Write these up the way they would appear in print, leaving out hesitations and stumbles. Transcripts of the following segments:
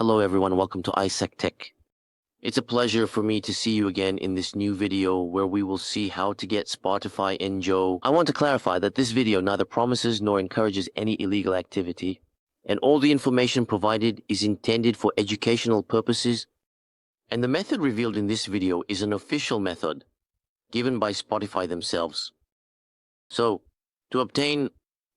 Hello everyone, welcome to Isaac Tech. It's a pleasure for me to see you again in this new video where we will see how to get Spotify in Joe. I want to clarify that this video neither promises nor encourages any illegal activity, and all the information provided is intended for educational purposes, and the method revealed in this video is an official method given by Spotify themselves. So, to obtain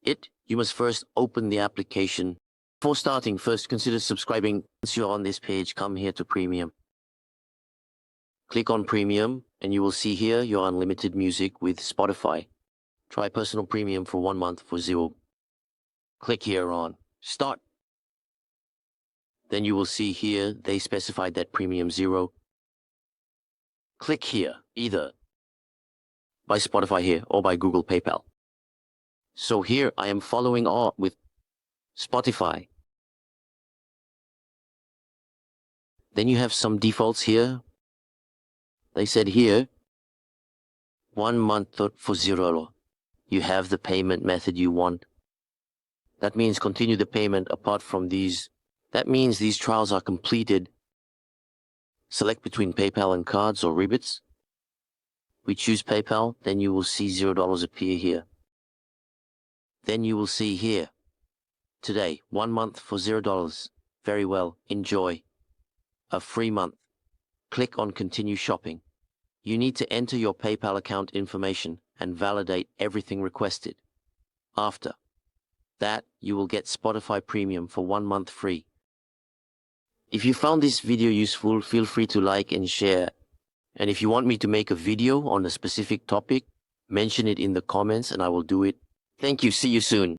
it, you must first open the application. Before starting, first consider subscribing. Once you're on this page, come here to Premium. Click on Premium, and you will see here your unlimited music with Spotify. Try Personal Premium for 1 month for $0. Click here on Start. Then you will see here they specified that Premium $0. Click here, either by Spotify here or by Google PayPal. So here I am following on with Spotify. Then you have some defaults here. They said here, 1 month for $0. You have the payment method you want. That means continue the payment apart from these. That means these trials are completed. Select between PayPal and cards or rebates. We choose PayPal, then you will see $0 appear here. Then you will see here, today, 1 month for $0. Very well, enjoy. A free month. Click on Continue Shopping. You need to enter your PayPal account information and validate everything requested. After that, you will get Spotify Premium for 1 month free. If you found this video useful, feel free to like and share. And if you want me to make a video on a specific topic, mention it in the comments and I will do it. Thank you. See you soon.